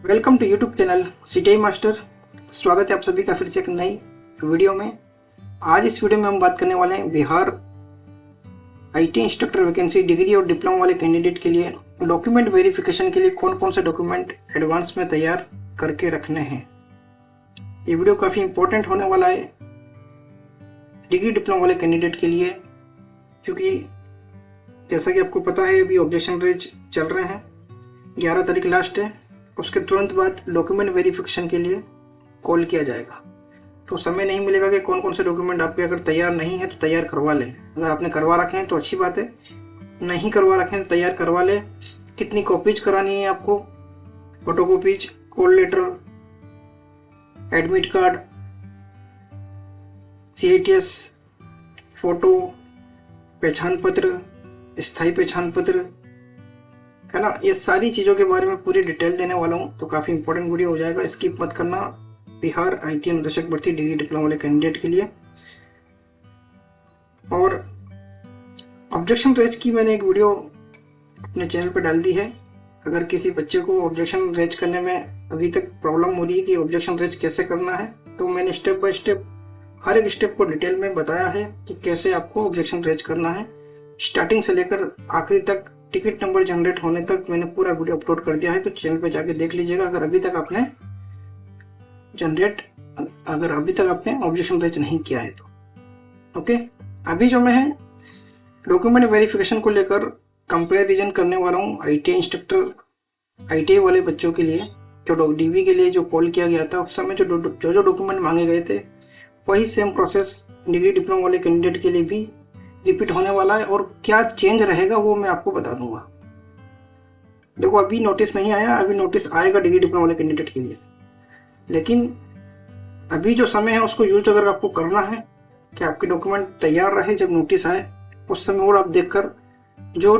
Welcome to YouTube channel CTI master. स्वागत है आप सभी का फिर से एक नई वीडियो में। आज इस वीडियो में हम बात करने वाले हैं Bihar IT instructor vacancy degree और डिप्लोमा वाले कैंडिडेट के लिए डॉक्यूमेंट वेरिफिकेशन के लिए कौन कौन से डॉक्यूमेंट एडवांस में तैयार करके रखने हैं। ये वीडियो काफ़ी इंपॉर्टेंट होने वाला है डिग्री डिप्लोमा वाले कैंडिडेट के लिए, क्योंकि जैसा कि आपको पता है अभी ऑब्जेक्शन रेज चल रहे हैं, 11 तारीख लास्ट है। उसके तुरंत बाद डॉक्यूमेंट वेरिफिकेशन के लिए कॉल किया जाएगा, तो समय नहीं मिलेगा कि कौन कौन से डॉक्यूमेंट आपके अगर तैयार नहीं है तो तैयार करवा लें। अगर आपने करवा रखे हैं तो अच्छी बात है, नहीं करवा रखे हैं तो तैयार करवा लें। कितनी कॉपीज करानी है आपको? Photo copies, call letter, admit card, CITS photo, पहचान पत्र, स्थायी पहचान पत्र, है ना। ये सारी चीज़ों के बारे में पूरी डिटेल देने वाला हूँ, तो काफ़ी इंपॉर्टेंट वीडियो हो जाएगा, स्किप मत करना। बिहार आईटी अनुदेशक भर्ती डिग्री डिप्लोमा वाले कैंडिडेट के लिए। और ऑब्जेक्शन रेज की मैंने एक वीडियो अपने चैनल पर डाल दी है। अगर किसी बच्चे को ऑब्जेक्शन रेज करने में अभी तक प्रॉब्लम हो रही है कि ऑब्जेक्शन रेज कैसे करना है, तो मैंने स्टेप बाय स्टेप हर एक स्टेप को डिटेल में बताया है कि कैसे आपको ऑब्जेक्शन रेज करना है। स्टार्टिंग से लेकर आखिरी तक, टिकट नंबर जनरेट होने तक मैंने पूरा वीडियो अपलोड कर दिया है, तो चैनल पे जाके देख लीजिएगा अगर अभी तक आपने ऑब्जेक्शन रेज नहीं किया है तो। ओके, अभी जो मैं है डॉक्यूमेंट वेरिफिकेशन को लेकर कंपैरिजन करने वाला हूँ ITI इंस्ट्रक्टर, ITI वाले बच्चों के लिए। जो DV के लिए जो कॉल किया गया था उस समय जो डॉक्यूमेंट मांगे गए थे, वही सेम प्रोसेस डिग्री डिप्लोमा वाले कैंडिडेट के लिए भी रिपीट होने वाला है। और क्या चेंज रहेगा वो मैं आपको बता दूंगा। देखो, अभी नोटिस नहीं आया, अभी नोटिस आएगा डिग्री डिप्लोमा वाले कैंडिडेट के लिए, लेकिन अभी जो समय है उसको यूज अगर आपको करना है कि आपके डॉक्यूमेंट तैयार रहे जब नोटिस आए उस समय, और आप देखकर जो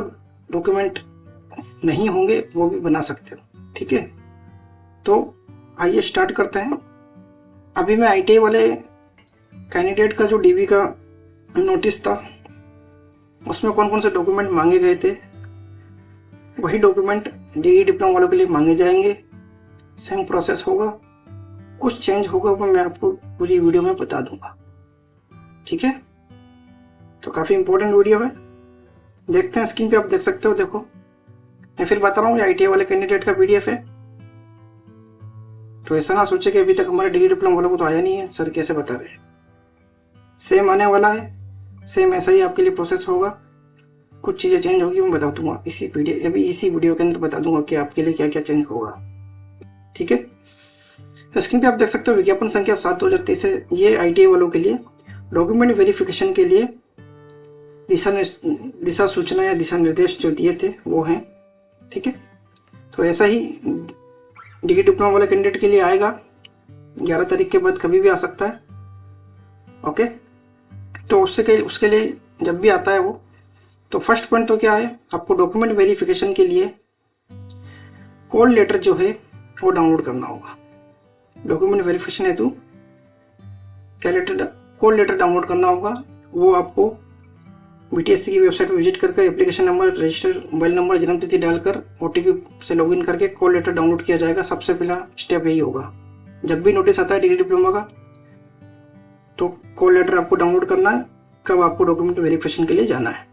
डॉक्यूमेंट नहीं होंगे वो भी बना सकते हो। ठीक है, तो आइए स्टार्ट करते हैं। अभी मैं ITI वाले कैंडिडेट का जो DV का नोटिस था उसमें कौन कौन से डॉक्यूमेंट मांगे गए थे, वही डॉक्यूमेंट डिग्री डिप्लोमा वालों के लिए मांगे जाएंगे। सेम प्रोसेस होगा, कुछ चेंज होगा वो मैं आपको पूरी वीडियो में बता दूंगा। ठीक है, तो काफ़ी इंपॉर्टेंट वीडियो है, देखते हैं। स्क्रीन पे आप देख सकते हो, देखो मैं फिर बता रहा हूँ ये ITI वाले कैंडिडेट का PDF है। तो ऐसा ना सोचे कि अभी तक हमारे डिग्री डिप्लोमा वालों को तो आया नहीं है, सर कैसे बता रहे हैं। सेम आने वाला है, सेम ऐसा ही आपके लिए प्रोसेस होगा। कुछ चीज़ें चेंज होगी मैं बता दूंगा इसी वीडियो के अंदर बता दूंगा कि आपके लिए क्या क्या चेंज होगा। ठीक है, तो स्क्रीन पे आप देख सकते हो विज्ञापन संख्या 7/2023 है। ये ITI वालों के लिए डॉक्यूमेंट वेरिफिकेशन के लिए दिशा सूचना या दिशा निर्देश जो दिए थे वो हैं। ठीक है, तो ऐसा ही डिग्री डिप्लोमा वाले कैंडिडेट के लिए आएगा, 11 तारीख के बाद कभी भी आ सकता है। ओके, तो उसके लिए जब भी आता है वो, तो फर्स्ट पॉइंट तो क्या है, आपको डॉक्यूमेंट वेरिफिकेशन के लिए कॉल लेटर जो है वो डाउनलोड करना होगा। डॉक्यूमेंट वेरिफिकेशन हेतु कॉल लेटर डाउनलोड करना होगा। वो आपको BTSC की वेबसाइट पर विजिट करके application number, register mobile number, जन्मतिथि डालकर OTP से लॉगिन करके कॉल लेटर डाउनलोड किया जाएगा। सबसे पहला स्टेप यही होगा। जब भी नोटिस आता है डिग्री डिप्लोमा का तो कॉल लेटर आपको डाउनलोड करना है, कब आपको डॉक्यूमेंट वेरिफिकेशन के लिए जाना है।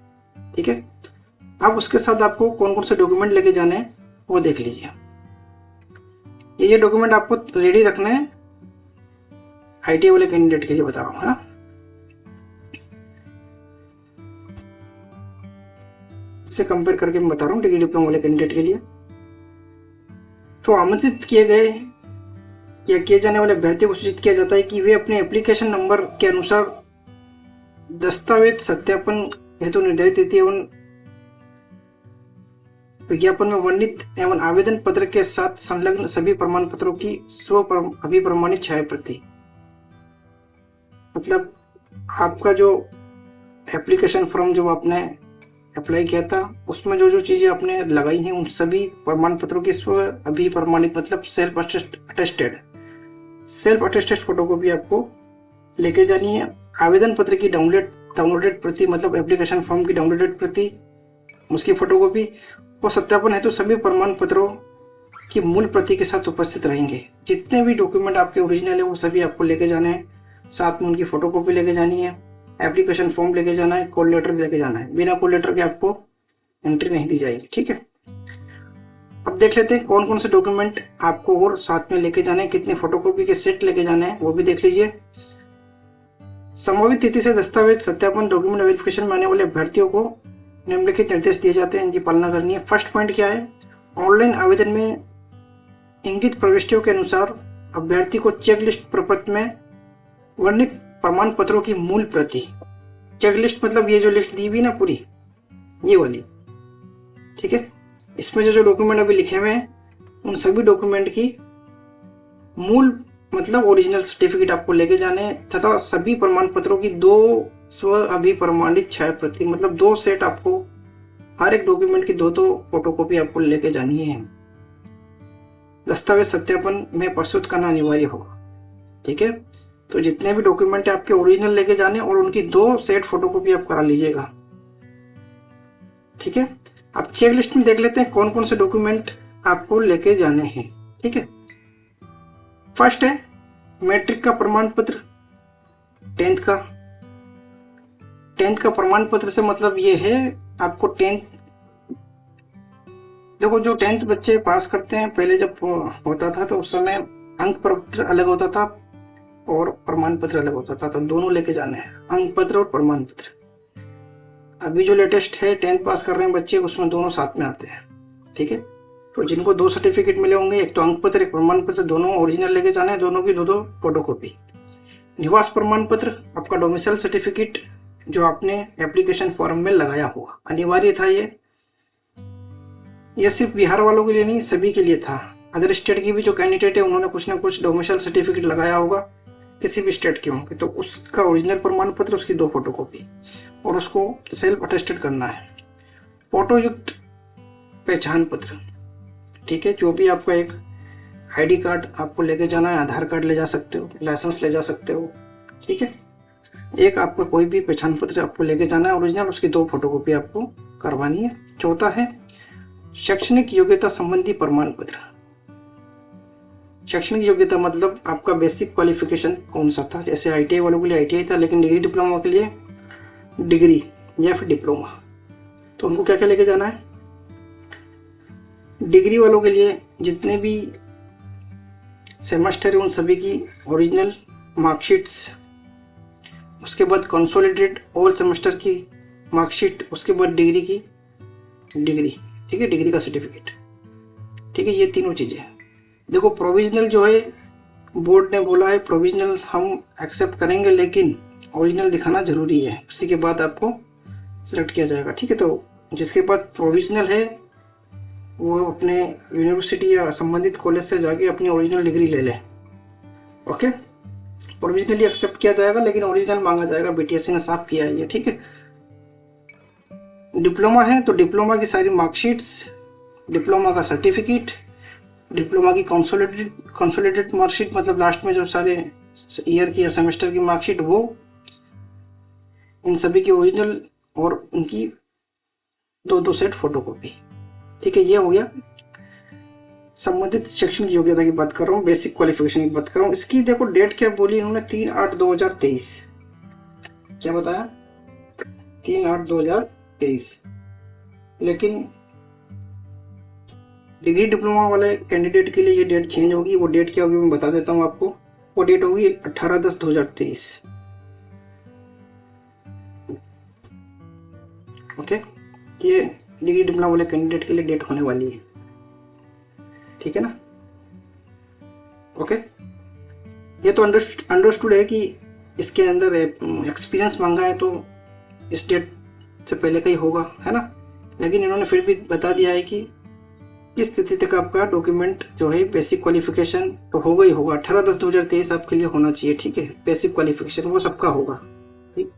ठीक है, अब उसके साथ आपको कौन कौन से डॉक्यूमेंट लेके जाने हैं वो देख लीजिए। ये डॉक्यूमेंट आपको रेडी रखना है, ITI वाले कैंडिडेट के लिए बता रहा हूँ, है ना। इससे कंपेयर करके मैं बता रहा हूँ डिग्री डिप्लोमा वाले कैंडिडेट के लिए। तो आमंत्रित किए गए या किए जाने वाले अभ्यर्थियों को सूचित किया जाता है कि वे अपने एप्लीकेशन नंबर के अनुसार दस्तावेज सत्यापन हेतु निर्धारित तिथि एवं विज्ञापन में वर्णित एवं आवेदन पत्र के साथ संलग्न सभी प्रमाण पत्रों की अभिप्रमाणित छाया प्रति, मतलब आपका जो एप्लीकेशन फॉर्म जो आपने अप्लाई किया था उसमें जो जो चीजें आपने लगाई हैं उन सभी प्रमाण पत्रों की स्व अभिप्रमाणित, मतलब सेल्फ अटेस्टेड फोटोकॉपी आपको लेके जानी है। आवेदन पत्र की डाउनलोडेड प्रति, मतलब एप्लीकेशन फॉर्म की डाउनलोडेड प्रति, उसकी फोटोकॉपी, और सत्यापन हेतु सभी प्रमाण पत्रों की मूल प्रति के साथ उपस्थित रहेंगे। जितने भी डॉक्यूमेंट आपके ओरिजिनल है वो सभी आपको लेके जाने हैं, साथ में उनकी फोटोकॉपी लेके जानी है, एप्लीकेशन फॉर्म लेके जाना है, कॉल लेटर लेके जाना है। बिना कॉल लेटर के आपको एंट्री नहीं दी जाएगी, ठीक है। अब देख लेते हैं कौन कौन से डॉक्यूमेंट आपको और साथ में लेके जाने हैं, कितने फोटोकॉपी के सेट लेके जाने हैं वो भी देख लीजिए। संभावित तिथि से दस्तावेज सत्यापन डॉक्यूमेंट वेरिफिकेशन में आने वाले अभ्यर्थियों को निम्नलिखित निर्देश दिए जाते हैं, इनकी पालना करनी है। फर्स्ट पॉइंट क्या है, ऑनलाइन आवेदन में इंगित प्रविष्टियों के अनुसार अभ्यर्थी को चेकलिस्ट प्रपत्र में वर्णित प्रमाण पत्रों की मूल प्रति, चेकलिस्ट मतलब ये जो लिस्ट दी हुई ना पूरी ये वाली, ठीक है, इसमें जो डॉक्यूमेंट अभी लिखे हुए हैं उन सभी डॉक्यूमेंट की मूल मतलब ओरिजिनल सर्टिफिकेट आपको लेके जाने हैं, तथा सभी प्रमाण पत्रों की 2 स्व अभिप्रमाणित छाया प्रति मतलब 2 सेट आपको हर एक डॉक्यूमेंट की 2 फोटोकॉपी आपको लेके जानी है। दस्तावेज सत्यापन में प्रस्तुत करना अनिवार्य होगा, ठीक है। तो जितने भी डॉक्यूमेंट है आपके ओरिजिनल लेके जाने और उनकी 2 सेट फोटोकॉपी आप करा लीजिएगा, ठीक है। अब चेक लिस्ट में देख लेते हैं कौन कौन से डॉक्यूमेंट आपको लेके जाने हैं, ठीक है। फर्स्ट है मैट्रिक का प्रमाण पत्र, 10th का प्रमाण पत्र से मतलब ये है आपको 10th, देखो जो 10th बच्चे पास करते हैं पहले जब होता था तो उस समय अंक पत्र अलग होता था और प्रमाण पत्र अलग होता था, तो दोनों लेके जाने हैं, अंक पत्र और प्रमाण पत्र। अभी जो लेटेस्ट है 10th पास कर रहे हैं बच्चे उसमें दोनों साथ में आते हैं, ठीक है। तो जिनको 2 सर्टिफिकेट मिले होंगे, एक तो अंक पत्र एक प्रमाण पत्र, दोनों ओरिजिनल लेके जाने हैं, दोनों की 2 फोटोकॉपी। निवास प्रमाण पत्र आपका डोमिसाइल सर्टिफिकेट जो आपने एप्लीकेशन फॉर्म में लगाया हुआ, अनिवार्य था यह सिर्फ बिहार वालों के लिए नहीं सभी के लिए था। अदर स्टेट की भी जो कैंडिडेट है उन्होंने कुछ ना कुछ डोमिसाइल सर्टिफिकेट लगाया होगा, किसी भी स्टेट के होंगे, तो उसका ओरिजिनल प्रमाण पत्र, उसकी 2 फोटोकॉपी और उसको सेल्फ अटेस्टेड करना है। फोटोयुक्त पहचान पत्र, ठीक है, जो भी आपका एक आईडी कार्ड आपको लेके जाना है, आधार कार्ड ले जा सकते हो, लाइसेंस ले जा सकते हो, ठीक है। एक आपका कोई भी पहचान पत्र आपको लेके जाना है ओरिजिनल, उसकी 2 फोटोकॉपी आपको करवानी है। चौथा है शैक्षणिक योग्यता संबंधी प्रमाण पत्र। शैक्षणिक योग्यता मतलब आपका बेसिक क्वालिफिकेशन कौन सा था, जैसे आईटीआई वालों के लिए आईटीआई था, लेकिन डिग्री डिप्लोमा के लिए डिग्री या फिर डिप्लोमा, तो उनको क्या क्या लेके जाना है। डिग्री वालों के लिए जितने भी सेमेस्टर है उन सभी की ओरिजिनल मार्कशीट्स, उसके बाद कंसोलिडेटेड ऑल सेमेस्टर की मार्कशीट, उसके बाद डिग्री की डिग्री, ठीक है, डिग्री का सर्टिफिकेट, ठीक है। ये तीनों चीज़ें देखो, प्रोविजनल जो है बोर्ड ने बोला है प्रोविजनल हम एक्सेप्ट करेंगे लेकिन ओरिजिनल दिखाना जरूरी है, उसी के बाद आपको सिलेक्ट किया जाएगा, ठीक है। तो जिसके पास प्रोविजनल है वो अपने यूनिवर्सिटी या संबंधित कॉलेज से जाके अपनी ओरिजिनल डिग्री ले लें, ओके। प्रोविजनली एक्सेप्ट किया जाएगा लेकिन ओरिजिनल मांगा जाएगा, बीटीएससी ने साफ किया है ये, ठीक है। डिप्लोमा है तो डिप्लोमा की सारी मार्कशीट्स, डिप्लोमा का सर्टिफिकेट, डिप्लोमा की कंसोलिडेटेड मार्कशीट मतलब लास्ट में जो सारे ईयर की या सेमेस्टर की मार्कशीट, वो इन सभी की ओरिजिनल और उनकी 2 सेट फोटोकॉपी, ठीक है। ये हो गया संबंधित शैक्षणिक योग्यता की बात कर रहा हूँ, बेसिक क्वालिफिकेशन की बात कर रहा हूँ। इसकी देखो डेट क्या बोली इन्होंने, 3/8/2023, क्या बताया, 3/8/2023, लेकिन डिग्री डिप्लोमा वाले कैंडिडेट के लिए ये डेट चेंज होगी। वो डेट क्या होगी मैं बता देता हूँ आपको, वो डेट होगी 18/10/2023, ओके। ये डिग्री डिप्लोमा वाले कैंडिडेट के लिए डेट होने वाली है, ठीक है ना, ओके। ये तो अंडरस्टूड है कि इसके अंदर एक्सपीरियंस मांगा है तो इस डेट से पहले का ही होगा, है ना, लेकिन इन्होंने फिर भी बता दिया है कि किस स्थिति तक आपका डॉक्यूमेंट जो है बेसिक क्वालिफिकेशन तो होगा ही होगा, 18/10/2023 आपके लिए होना चाहिए, ठीक है। बेसिक क्वालिफिकेशन वो सबका होगा, ठीक।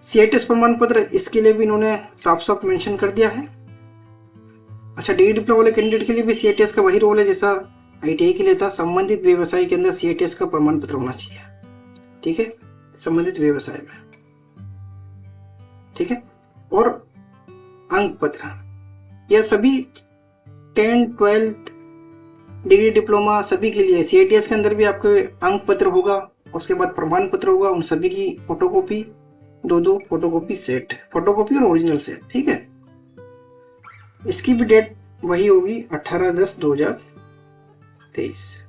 सीआईटीएस प्रमाण पत्र, इसके लिए भी इन्होंने साफ साफ मेंशन कर दिया है। अच्छा, डिग्री डिप्लोमा वाले कैंडिडेट के लिए भी सीआईटीएस का वही रोल है जैसा आईटीआई के लिए था, संबंधित व्यवसाय के अंदर सीआईटीएस का प्रमाण पत्र होना चाहिए, ठीक है, संबंधित व्यवसाय में, ठीक है। और अंक पत्र, यह सभी 10, 12 डिग्री डिप्लोमा सभी के लिए CITS के अंदर भी आपके अंक पत्र होगा, उसके बाद प्रमाण पत्र होगा, उन सभी की फोटोकॉपी, दो फोटोकॉपी सेट, फोटोकॉपी और ओरिजिनल सेट, ठीक है। इसकी भी डेट वही होगी 18/10/2023,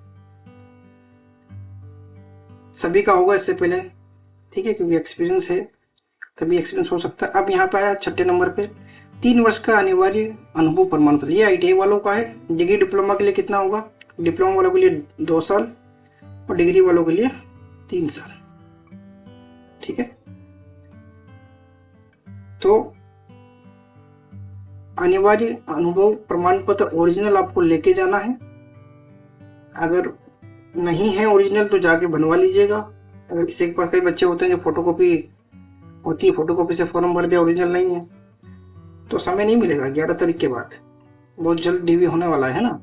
सभी का होगा इससे पहले, ठीक है, क्योंकि एक्सपीरियंस है तभी एक्सपीरियंस हो सकता है। अब यहाँ पे आया 6 नंबर पे 3 वर्ष का अनिवार्य अनुभव प्रमाण पत्र, ये ITI वालों का है। डिग्री डिप्लोमा के लिए कितना होगा, डिप्लोमा वालों के लिए 2 साल और डिग्री वालों के लिए 3 साल, ठीक है। तो अनिवार्य अनुभव प्रमाण पत्र ओरिजिनल आपको लेके जाना है, अगर नहीं है ओरिजिनल तो जाके बनवा लीजिएगा। अगर किसी के पास, कई बच्चे होते हैं जो फोटोकॉपी होती है, फोटोकॉपी से फॉर्म भर दिया, ओरिजिनल नहीं है, तो समय नहीं मिलेगा 11 तारीख के बाद, बहुत जल्द DV होने वाला है ना,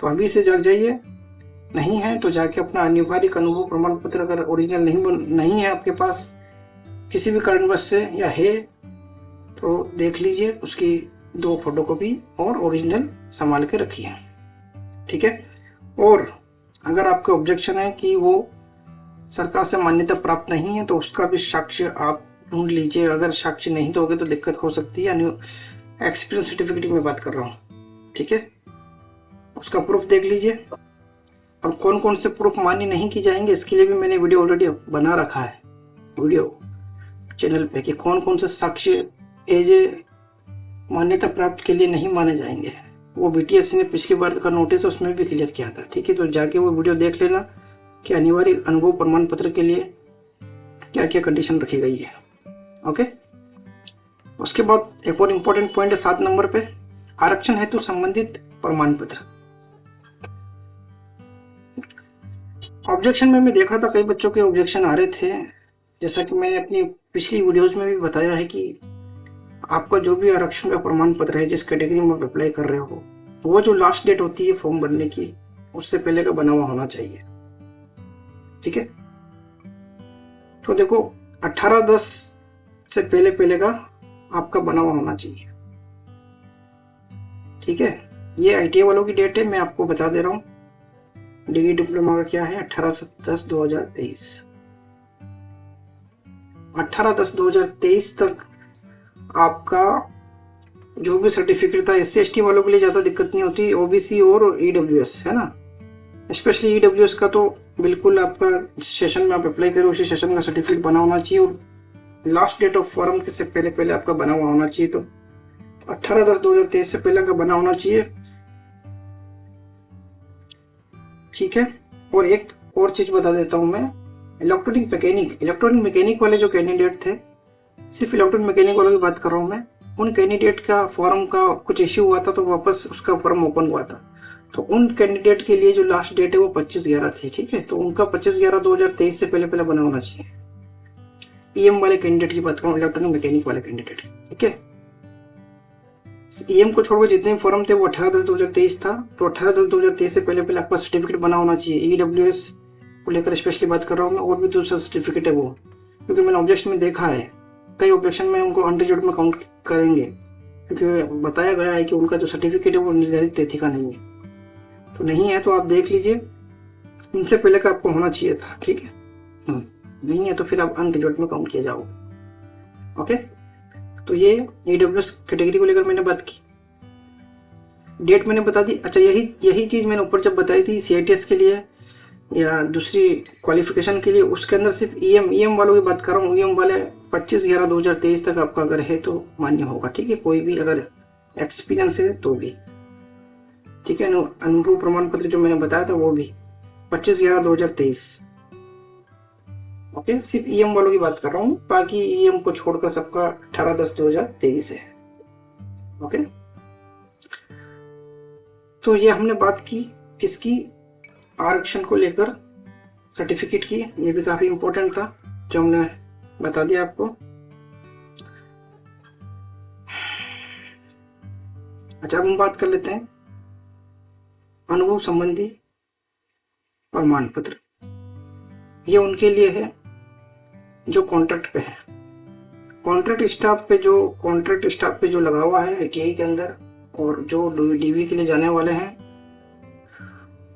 तो अभी से जाग जाइए। नहीं है तो जाके अपना अनिवार्य अनुभव प्रमाण पत्र अगर ओरिजिनल नहीं है आपके पास किसी भी कारणवश से, या है तो देख लीजिए, उसकी 2 फोटोकॉपी और ओरिजिनल संभाल के रखिए, ठीक है। और अगर आपका ऑब्जेक्शन है कि वो सरकार से मान्यता प्राप्त नहीं है तो उसका भी साक्ष्य आप ढूंढ लीजिए। अगर साक्ष्य नहीं दोगे तो दिक्कत हो सकती है, एक्सपीरियंस सर्टिफिकेट की मैं बात कर रहा हूँ, ठीक है, उसका प्रूफ देख लीजिए। और कौन कौन से प्रूफ मान्य नहीं की जाएंगे इसके लिए भी मैंने वीडियो ऑलरेडी बना रखा है वीडियो चैनल पे, कि कौन कौन से साक्ष्य एज ए मान्यता प्राप्त के लिए नहीं माने जाएंगे। वो BTS ने पिछली बार का नोटिस है उसमें भी क्लियर किया था, ठीक है। तो जाके वो वीडियो देख लेना कि अनिवार्य अनुभव प्रमाण पत्र के लिए क्या क्या कंडीशन रखी गई है, ओके। उसके बाद एक और इम्पोर्टेंट पॉइंट है 7 नंबर पे, आरक्षण हेतु संबंधित प्रमाण पत्र। ऑब्जेक्शन में मैं देख रहा था कई बच्चों के ऑब्जेक्शन आ रहे थे, जैसा कि मैंने अपनी पिछली वीडियोस में भी बताया है कि आपका जो भी आरक्षण का प्रमाण पत्र है, जिस कैटेगरी में आप अप्लाई कर रहे हो, वो जो लास्ट डेट होती है फॉर्म भरने की, उससे पहले का बना हुआ होना चाहिए, ठीक है। तो देखो 18/10 से पहले का आपका बना हुआ होना चाहिए, ठीक है। ये ITI वालों की डेट है, मैं आपको बता दे रहा हूँ। डिग्री डिप्लोमा का क्या है, 18/10/2023, 18/10/2023 तक आपका जो भी सर्टिफिकेट था। SC/ST वालों के लिए ज़्यादा दिक्कत नहीं होती, OBC और EWS है ना, स्पेशली EWS का तो बिल्कुल आपका सेशन में आप अप्लाई करो उसी सेशन का सर्टिफिकेट बना होना चाहिए, और लास्ट डेट ऑफ फॉर्म से पहले आपका बना हुआ होना चाहिए। तो 18/10/2023 से पहले का बना होना चाहिए, ठीक है। और एक और चीज बता देता हूं मैं, इलेक्ट्रॉनिक मैकेनिक वाले जो कैंडिडेट थे, सिर्फ इलेक्ट्रॉनिक मैकेनिक वालों की बात कर रहा हूं मैं, उन कैंडिडेट का फॉर्म का कुछ इश्यू हुआ था तो वापस उसका फॉर्म ओपन हुआ था, तो उन कैंडिडेट के लिए जो लास्ट डेट है वो 25/11 थी, ठीक है। तो उनका 25/11/2023 से पहले बना होना चाहिए। EM वाले कैंडिडेट की बात कर रहा हूँ, इलेक्ट्रॉनिक मैकेनिक वाले कैंडिडेट, ठीक है। EM को छोड़कर जितने फॉर्म थे वो 18/10/2023 था, तो 18/10/2023 से पहले आपका सर्टिफिकेट बना होना चाहिए। EWS को लेकर स्पेशली बात कर रहा हूँ मैं, और भी दूसरा सर्टिफिकेट है वो, क्योंकि मैंने ऑब्जेक्शन में देखा है कई ऑब्जेक्शन में उनको अनरिजर्व्ड में काउंट करेंगे, क्योंकि बताया गया है कि उनका जो सर्टिफिकेट है वो निर्धारित तिथि का नहीं है। तो नहीं है तो आप देख लीजिए, इनसे पहले का आपको होना चाहिए था, ठीक है। नहीं है तो फिर आप अनरिजर्व्ड में काउंट किया जाओगे, ओके। तो ये EWS कैटेगरी को लेकर मैंने बात की, डेट मैंने बता दी। अच्छा, यही चीज मैंने ऊपर जब बताई थी CITS के लिए या दूसरी क्वालिफिकेशन के लिए, उसके अंदर सिर्फ EM वालों की बात कर रहा हूँ। EM वाले 25/11/2023 तक आपका अगर है तो मान्य होगा, ठीक है। कोई भी अगर एक्सपीरियंस है तो भी, ठीक है। अनुभव प्रमाण पत्र जो मैंने बताया था वो भी 25/11/2023, ओके। सिर्फ EM वालों की बात कर रहा हूँ, बाकी EM को छोड़कर सबका 18/10/2023 है, ओके। तो ये हमने बात की किसकी, आरक्षण को लेकर सर्टिफिकेट की, ये भी काफी इंपॉर्टेंट था जो हमने बता दिया आपको। अच्छा, अब हम बात कर लेते हैं अनुभव संबंधी प्रमाण पत्र। ये उनके लिए है जो कॉन्ट्रैक्ट पे है, कॉन्ट्रैक्ट स्टाफ पे जो लगा हुआ है ITI के अंदर, और जो डीवी के लिए जाने वाले हैं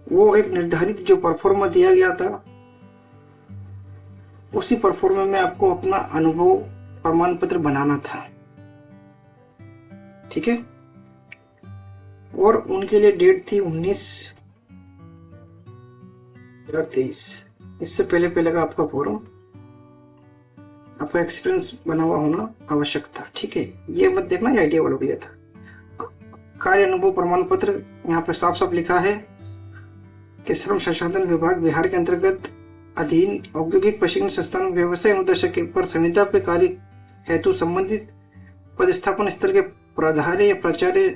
वो एक निर्धारित जो परफॉर्मा दिया गया था उसी परफॉर्मा में आपको अपना अनुभव प्रमाण पत्र बनाना था, ठीक है। और उनके लिए डेट थी 19/23। इससे पहले पहले का आपका फॉर्म, आपका एक्सपीरियंस बना हुआ होना आवश्यक था, ठीक है। ये मत देखना ये आईटीआई वालों के लिए था। कार्य अनुभव प्रमाण पत्र यहाँ पे साफ साफ लिखा है कि श्रम संसाधन विभाग बिहार के अंतर्गत अधीन औद्योगिक प्रशिक्षण संस्थान व्यवसाय अनुदेशक पर संविदा पे कार्य हेतु संबंधित पदस्थापन स्तर के प्राचार्य या प्राचार्य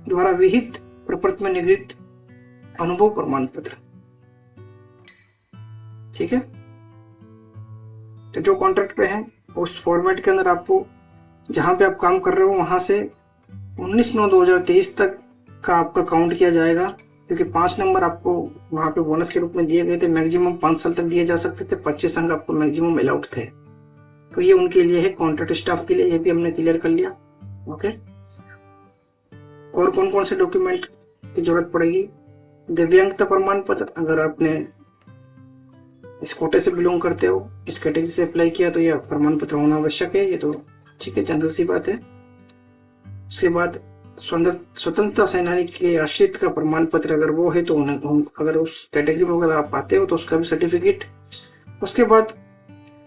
द्वारा विहित प्रपत्र में निगृहित अनुभव प्रमाण पत्र, ठीक है। तो जो कॉन्ट्रैक्ट पे है उस फॉर्मेट के अंदर आपको जहां पे आप काम कर रहे हो वहां से 19/9/2023 तक का आपका काउंट किया जाएगा, क्योंकि 5 नंबर आपको वहां पे बोनस के रूप में दिए गए थे। मैक्सिमम 5 साल तक दिए जा सकते थे, 25 अंक आपको मैक्सिमम अलाउड थे। तो ये उनके लिए है, कॉन्ट्रैक्ट स्टाफ के लिए। ये भी हमने क्लियर कर लिया, ओके। और कौन कौन से डॉक्यूमेंट की जरूरत पड़ेगी? दिव्यांगता प्रमाण पत्र, अगर आपने इस कोटे से बिलोंग करते हो, इस कैटेगरी से अप्लाई किया तो यह प्रमाण पत्र होना आवश्यक है। ये तो ठीक है, जनरल सी बात है। उसके बाद स्वतंत्रता सेनानी के आश्रित का प्रमाण पत्र अगर वो है तो उन्हें, अगर उस कैटेगरी में अगर आप आते हो तो उसका भी सर्टिफिकेट। उसके बाद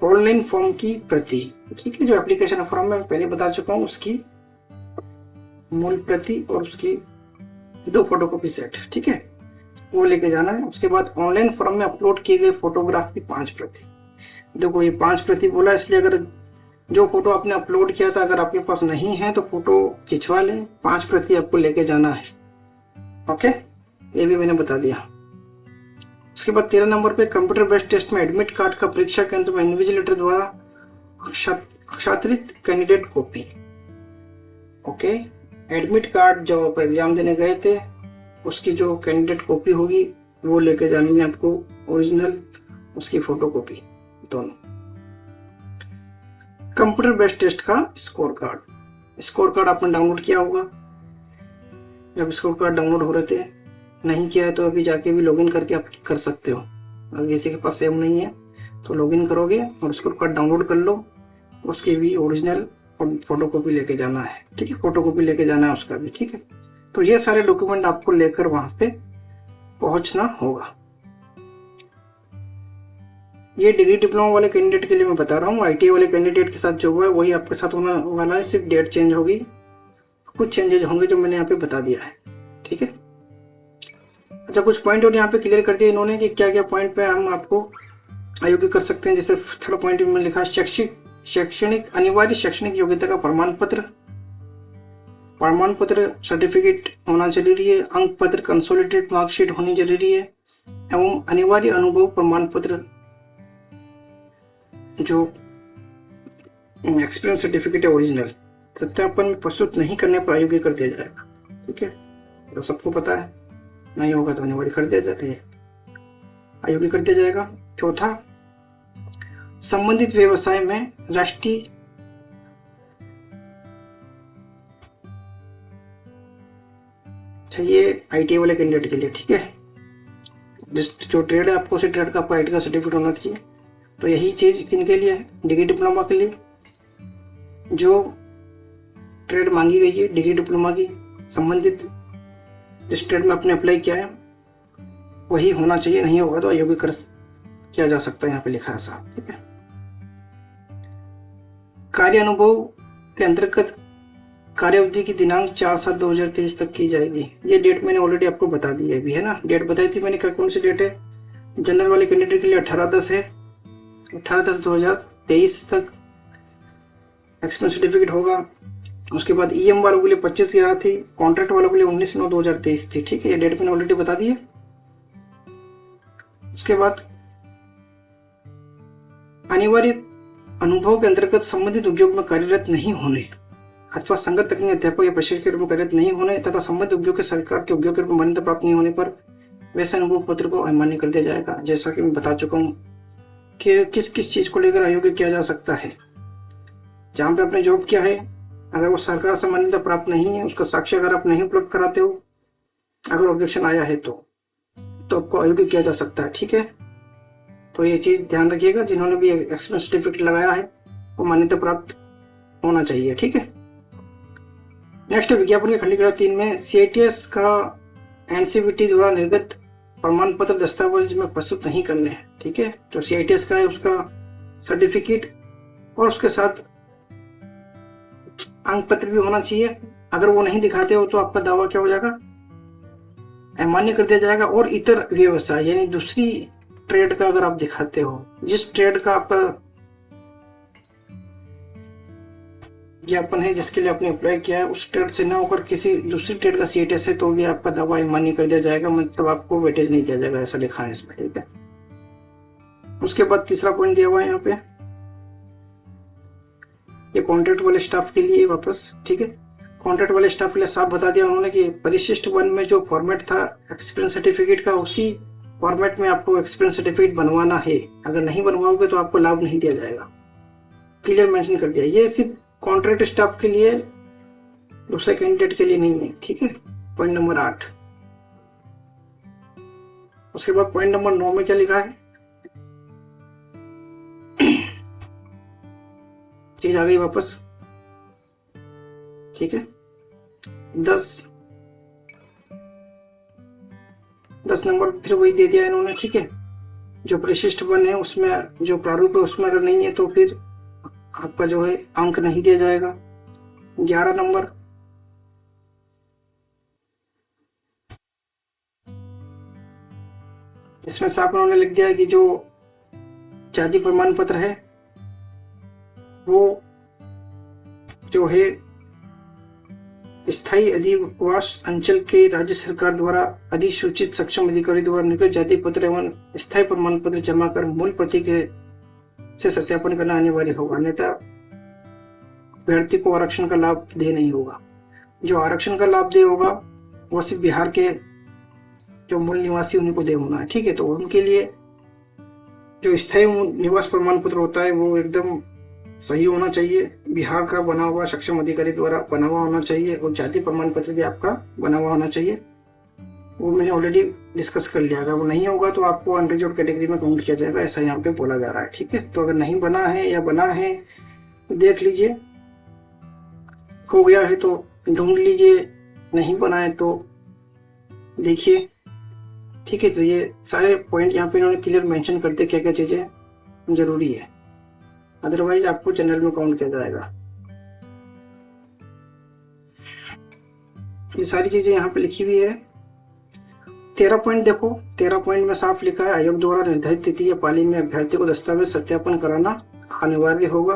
ऑनलाइन फॉर्म की प्रति, ठीक है, जो एप्लीकेशन फॉर्म मैं पहले बता चुका हूँ उसकी मूल प्रति और उसकी 2 फोटोकॉपी सेट, ठीक है, वो लेके जाना है। उसके बाद ऑनलाइन फॉर्म में अपलोड किए गए फोटोग्राफ की 5 प्रति। देखो ये 5 प्रति बोला इसलिए अगर जो फोटो आपने अपलोड किया था अगर आपके पास नहीं है तो फोटो खिंचवा लें, 5 प्रति आपको लेके जाना है, ओके। ये भी मैंने बता दिया। उसके बाद 13 नंबर पे कंप्यूटर बेस्ड टेस्ट में एडमिट कार्ड का परीक्षा केंद्र में इन्विजिलेटर द्वारा अक्षात्रित candidate copy, okay. Admit card जो आप एग्जाम देने गए थे उसकी जो कैंडिडेट कॉपी होगी वो लेके जानी है आपको, ओरिजिनल, उसकी फोटो कॉपी दोनों। कंप्यूटर बेस्ड टेस्ट का स्कोर कार्ड आपने डाउनलोड किया होगा। जब स्कोर कार्ड डाउनलोड हो रहे थे, नहीं किया है तो अभी जाके भी लॉगिन करके आप कर सकते हो। अगर किसी के पास सेव नहीं है तो लॉगिन करोगे और स्कोर कार्ड डाउनलोड कर लो, उसकी भी ओरिजिनल और फोटो कॉपी लेके जाना है, ठीक है, फोटो कॉपी लेके जाना है उसका भी, ठीक है। तो ये सारे डॉक्यूमेंट आपको लेकर वहां पे पहुंचना होगा। ये डिग्री डिप्लोमा वाले कैंडिडेट के लिए मैं बता रहा हूँ। आईटीआई वाले कैंडिडेट के साथ जो हुआ है वही आपके साथ होने वाला है, सिर्फ डेट चेंज होगी, कुछ चेंजेस होंगे जो मैंने यहाँ पे बता दिया है, ठीक है। अच्छा, कुछ पॉइंट और यहाँ पे क्लियर कर दिया इन्होंने कि क्या क्या पॉइंट पे हम आपको अयोग्य कर सकते हैं। जैसे 3rd पॉइंट में लिखा शैक्षणिक अनिवार्य शैक्षणिक योग्यता का प्रमाण पत्र सर्टिफिकेट होना जरूरी है, अंक पत्र कंसोलिडेटेड मार्कशीट होनी जरूरी है, एवं अनिवार्य अनुभव प्रमाण पत्र जो एक्सपीरियंस सर्टिफिकेट है ओरिजिनल, सत्यापन में प्रस्तुत नहीं करने पर अयोग्य कर दिया जाएगा, ठीक है। तो सबको पता है, नहीं होगा तो अनिवार्य कर दिया जाएगा, अयोग्य कर दिया जाएगा। चौथा, संबंधित व्यवसाय में राष्ट्रीय ये आईटीआई वाले कैंडिडेट के लिए, ठीक है। जो ट्रेड है आपको उसी ट्रेड का आपका आईटी का सर्टिफिकेट होना चाहिए। तो यही चीज किनके लिए है? डिग्री डिप्लोमा के लिए। जो ट्रेड मांगी गई है डिग्री डिप्लोमा की, संबंधित जिस ट्रेड में आपने अप्लाई किया है वही होना चाहिए, नहीं होगा तो अयोग्य कर किया जा सकता है, यहाँ पे लिखा है साहब, ठीक है। कार्य अनुभव के अंतर्गत कार्य अवधि की दिनांक 4/7/2023 तक की जाएगी। ये डेट मैंने ऑलरेडी आपको बता दी है, भी है ना, डेट बताई थी मैंने, कौन सी डेट है। जनरल वाले कैंडिडेट के लिए 18/10 है, 18/10/2023 तक एक्सपीरियंस सर्टिफिकेट होगा। उसके बाद ईएम वालों के लिए 25/11 थी, कॉन्ट्रैक्ट वालों के लिए 19/9/2023 थी, ठीक है। ये डेट मैंने ऑलरेडी बता दी है। उसके बाद अनिवार्य अनुभव के अंतर्गत संबंधित उद्योग में कार्यरत नहीं होने अथवा संगत तकनीकी अध्यापक या प्रशिक्षक के रूप में कार्यरत नहीं होने तथा संबंधित उद्योग के सरकार के उद्योग के रूप में मान्यता प्राप्त नहीं होने पर वैसे अनुभव पत्र को अमान्य कर दिया जाएगा। जैसा कि मैं बता चुका हूँ कि किस किस चीज को लेकर अयोग्य किया जा सकता है। जहां पे आपने जॉब किया है अगर वो सरकार से मान्यता प्राप्त नहीं है, उसका साक्ष्य अगर आप नहीं उपलब्ध कराते हो, अगर ऑब्जेक्शन आया है तो आपको अयोग्य किया जा सकता है। ठीक है, तो ये चीज ध्यान रखिएगा, जिन्होंने भी एक्सपीरियंस सर्टिफिकेट लगाया है वो मान्यता प्राप्त होना चाहिए। ठीक है, नेक्स्ट विज्ञापन के खंडीकरण 3 में CITS का NCVT द्वारा निर्गत प्रमाण पत्र दस्तावेज में प्रस्तुत नहीं करने हैं। ठीक है, तो CITS का है उसका सर्टिफिकेट और उसके साथ अंक पत्र भी होना चाहिए। अगर वो नहीं दिखाते हो तो आपका दावा क्या हो जाएगा, अमान्य कर दिया जाएगा। और इतर व्यवसाय यानी दूसरी ट्रेड का अगर आप दिखाते हो, जिस ट्रेड का आपका विज्ञापन है, जिसके लिए आपने अप्लाई किया है, उस ट्रेड से ना होकर किसी दूसरी ट्रेड का CITS है, तो भी आपका दावा अमान्य कर दिया जाएगा, मतलब आपको वेटेज नहीं दिया जाएगा, ऐसा लिखा है इसमें। ठीक है, उसके बाद तीसरा पॉइंट दिया हुआ है यहाँ पे, ये कॉन्ट्रैक्ट वाले स्टाफ के लिए वापस। ठीक है, कॉन्ट्रैक्ट वाले स्टाफ के लिए साफ बता दिया उन्होंने कि परिशिष्ट 1 में जो फॉर्मेट था एक्सपीरियंस सर्टिफिकेट का, उसी फॉर्मेट में आपको एक्सपीरियंस सर्टिफिकेट बनवाना है। अगर नहीं बनवाओगे तो आपको लाभ नहीं दिया जाएगा, क्लियर मेंशन कर दिया। ये सिर्फ कॉन्ट्रैक्ट स्टाफ के लिए, दूसरे कैंडिडेट के लिए नहीं है। ठीक है, पॉइंट नंबर 8। उसके बाद पॉइंट नंबर 9 में क्या लिखा है, चीज आ गई वापस। ठीक है, 10 नंबर फिर वही दे दिया इन्होंने। ठीक है, जो परिशिष्ट 1 है उसमें जो प्रारूप है उसमें अगर नहीं है तो फिर आपका जो है अंक नहीं दिया जाएगा। 11 नंबर, इसमें साफ उन्होंने लिख दिया कि जो जाति प्रमाण पत्र है वो जो है स्थायी अधिवास अंचल के राज्य सरकार द्वारा अधिसूचित सक्षम अधिकारी द्वारा निर्गत जाति पत्र एवं स्थायी प्रमाण पत्र जमा कर मूल प्रति के से सत्यापन करना अनिवार्य होगा, अन्यथा अभ्यर्थी को आरक्षण का लाभ दे नहीं होगा। जो आरक्षण का लाभ दे होगा वो सिर्फ बिहार के जो मूल निवासी उन्हीं को दे होना है। ठीक है, तो उनके लिए जो स्थायी निवास प्रमाण पत्र होता है वो एकदम सही होना चाहिए, बिहार का बना हुआ सक्षम अधिकारी द्वारा बना हुआ होना चाहिए, और जाति प्रमाण पत्र भी आपका बना हुआ होना चाहिए। वो मैंने ऑलरेडी डिस्कस कर लिया। अगर वो नहीं होगा तो आपको अनरिजर्व कैटेगरी में काउंट किया जाएगा, ऐसा यहाँ पे बोला जा रहा है। ठीक है, तो अगर नहीं बना है या बना है तो देख लीजिए, हो गया है तो ढूंढ लीजिए, नहीं बना है तो देखिए। ठीक है, तो ये सारे पॉइंट यहाँ पे इन्होंने क्लियर मेंशन करते क्या क्या चीजें जरूरी है, अदरवाइज आपको जनरल में काउंट किया जाएगा। ये सारी चीजें यहाँ पे लिखी हुई है। 13 पॉइंट देखो, 13 पॉइंट में साफ लिखा है, आयोग द्वारा निर्धारित तिथि या पाली में अभ्यर्थी को दस्तावेज सत्यापन कराना अनिवार्य होगा।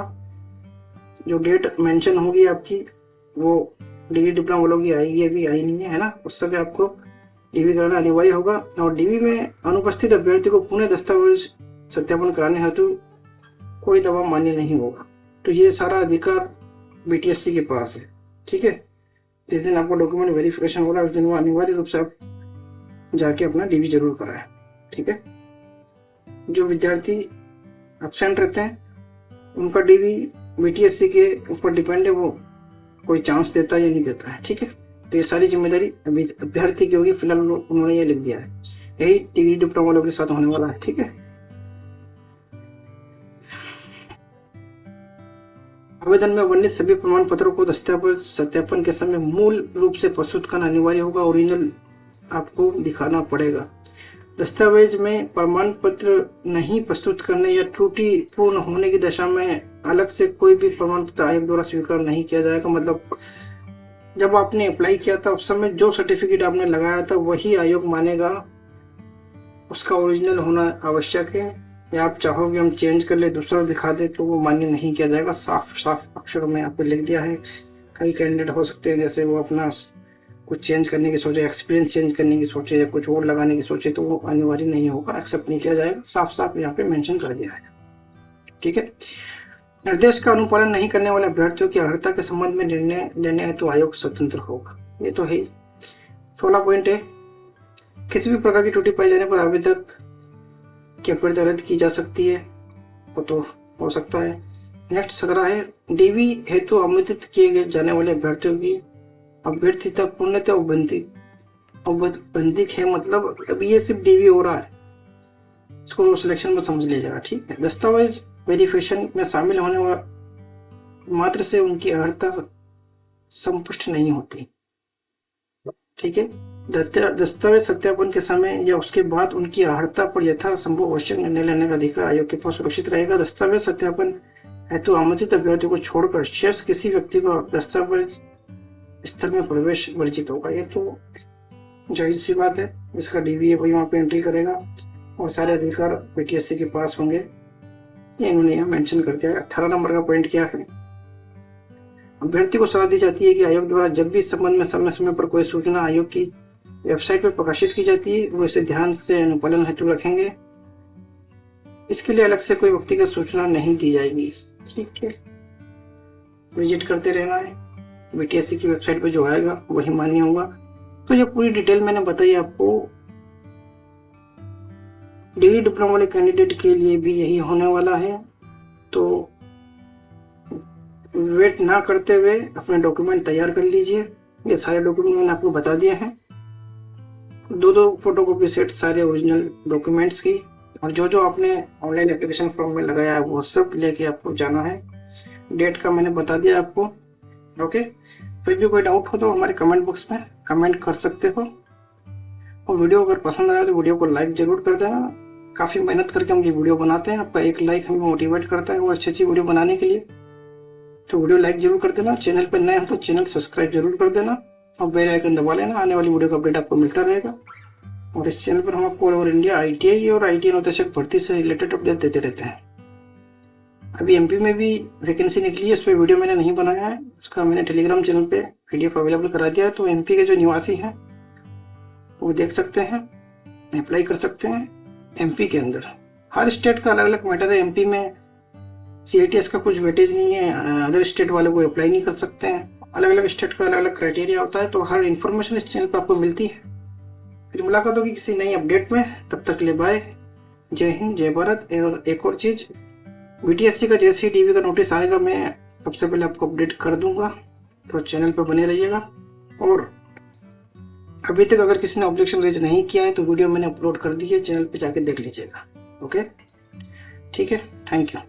जो डेट मेंशन होगी आपकी वो डिग्री डिप्लोमा वालों की आएगी, अभी आई नहीं है ना, उस समय आपको डीवी कराना अनिवार्य होगा। और डीवी में अनुपस्थित अभ्यर्थी को पुनः दस्तावेज सत्यापन कराने हेतु कोई दबाव मान्य नहीं होगा। तो ये सारा अधिकार BTSC के पास है। ठीक है, जिस दिन आपको डॉक्यूमेंट वेरिफिकेशन हो रहा है उस दिन वो अनिवार्य रूप से आप जाके अपना डीवी जरूर कराएं। ठीक है, जो विद्यार्थी एब्सेंट रहते हैं उनका डीवी BTSC के ऊपर डिपेंड है, वो कोई चांस देता है या नहीं देता है। ठीक है, तो ये सारी जिम्मेदारी अभी अभ्यर्थी की होगी। फिलहाल उन्होंने ये लिख दिया है, यही डिग्री डिप्लोमा वालों के साथ होने वाला है। ठीक है, आवेदन में वर्णित सभी प्रमाण पत्रों को दस्तावेज सत्यापन के समय मूल रूप से प्रस्तुत करना अनिवार्य होगा, ओरिजिनल आपको दिखाना पड़ेगा। दस्तावेज में प्रमाण पत्र नहीं प्रस्तुत करने या त्रुटि पूर्ण होने की दशा में अलग से कोई भी प्रमाण पत्र आयोग द्वारा स्वीकार नहीं किया जाएगा। मतलब जब आपने अप्लाई किया था उस समय जो सर्टिफिकेट आपने लगाया था वही आयोग मानेगा, उसका ओरिजिनल होना आवश्यक है। या आप चाहोगे हम चेंज कर ले दूसरा दिखा दे तो वो मान्य नहीं किया जाएगा। साफ साफ अक्षरों में यहाँ पे लिख दिया है। कई कैंडिडेट हो सकते हैं जैसे वो अपना कुछ चेंज करने की सोचे, एक्सपीरियंस चेंज करने की सोचे या कुछ और लगाने की सोचे, तो वो अनिवार्य नहीं होगा, एक्सेप्ट नहीं किया जाएगा। साफ साफ यहाँ पे मेंशन कर दिया है। ठीक है, निर्देश का अनुपालन नहीं करने वाले अभ्यर्थियों की अर्हता के संबंध में निर्णय लेने हेतु तो आयोग स्वतंत्र होगा। ये तो है। 16 पॉइंट है, किसी भी प्रकार की त्रुटि पाई जाने पर आवेदक की अभ्यर्थी रद्द की जा सकती है, वो तो हो सकता है। नेक्स्ट 17 है, डीवी हेतु आमंत्रित किए गए जाने वाले अभ्यर्थियों की अभ्यर्थिता पूर्णतः औपबंधिक है, मतलब अब ये सिर्फ डीवी हो रहा है, इसको सिलेक्शन में समझ लिया जाएगा। ठीक है, दस्तावेज वेरिफिकेशन में शामिल होने मात्र से उनकी अर्हता संपुष्ट नहीं होती। ठीक है, दस्तावेज सत्यापन के समय या उसके बाद उनकी अर्हता पर यथासंभव आवश्यक निर्णय लेने का अधिकार आयोग के पास सुरक्षित रहेगा। दस्तावेज सत्यापन हेतु आमंत्रित अभ्यर्थियों को छोड़कर शेष किसी व्यक्ति को दस्तावेज स्तर में प्रवेश वर्जित होगा। ये तो जाहिर सी बात है, इसका डीवी वही वहाँ पे एंट्री करेगा और सारे अधिकार पीटीएससी के पास होंगे, ये इन्होंने यहाँ मेंशन कर दिया है। 18 नंबर का पॉइंट क्या है, अभ्यर्थी को सलाह दी जाती है कि आयोग द्वारा जब भी इस संबंध में समय समय पर कोई सूचना आयोग की वेबसाइट पर प्रकाशित की जाती है, वो इसे ध्यान से अनुपालन हेतु रखेंगे। इसके लिए अलग से कोई व्यक्तिगत सूचना नहीं दी जाएगी। ठीक है, विजिट करते रहना है, बीटीएससी की वेबसाइट पर जो आएगा वही मान्य होगा। तो ये पूरी डिटेल मैंने बताई आपको। डिग्री डिप्लोमा वाले कैंडिडेट के लिए भी यही होने वाला है, तो वेट ना करते हुए अपने डॉक्यूमेंट तैयार कर लीजिए। ये सारे डॉक्यूमेंट मैंने आपको बता दिए हैं, 2-2 फोटोकॉपी सेट सारे ओरिजिनल डॉक्यूमेंट्स की, और जो जो आपने ऑनलाइन एप्लीकेशन फॉर्म में लगाया है वो सब लेके आपको जाना है। डेट का मैंने बता दिया आपको। ओके, फिर भी कोई डाउट हो तो हमारे कमेंट बॉक्स में कमेंट कर सकते हो, और वीडियो अगर पसंद आया तो वीडियो को लाइक जरूर कर देना। काफ़ी मेहनत करके हम ये वीडियो बनाते हैं, आपका एक लाइक हमें मोटिवेट करता है वो अच्छी वीडियो बनाने के लिए। तो वीडियो लाइक जरूर कर देना, चैनल पर नए हैं तो चैनल सब्सक्राइब जरूर कर देना और बेल आइकन दबा लेना, आने वाली वीडियो का अपडेट आपको मिलता रहेगा। और इस चैनल पर हम आपको ऑल ओवर इंडिया आईटीआई और आईटीआई अनुदेशक भर्ती से रिलेटेड अपडेट देते रहते हैं। अभी एमपी में भी वैकेंसी निकली है, उस पर वीडियो मैंने नहीं बनाया है, उसका मैंने टेलीग्राम चैनल पे पीडीएफ अवेलेबल करा दिया है। तो एमपी के जो निवासी हैं वो देख सकते हैं, अप्लाई कर सकते हैं। एमपी के अंदर हर स्टेट का अलग अलग मैटर है। एमपी में सीआईटीएस का कुछ वेटेज नहीं है, अदर स्टेट वाले को अप्लाई नहीं कर सकते हैं। अलग अलग स्टेट का अलग अलग क्राइटेरिया होता है, तो हर इन्फॉर्मेशन इस चैनल पर आपको मिलती है। फिर मुलाकात होगी किसी नई अपडेट में, तब तक ले बाय, जय हिंद, जय भारत। और एक और चीज़, बीटीएससी का जैसे ही डीवी का नोटिस आएगा मैं सबसे पहले आपको अपडेट कर दूंगा, तो चैनल पर बने रहिएगा। और अभी तक अगर किसी ने ऑब्जेक्शन रेज नहीं किया है तो वीडियो मैंने अपलोड कर दी है, चैनल पे जाके देख लीजिएगा। ओके, ठीक है, थैंक यू।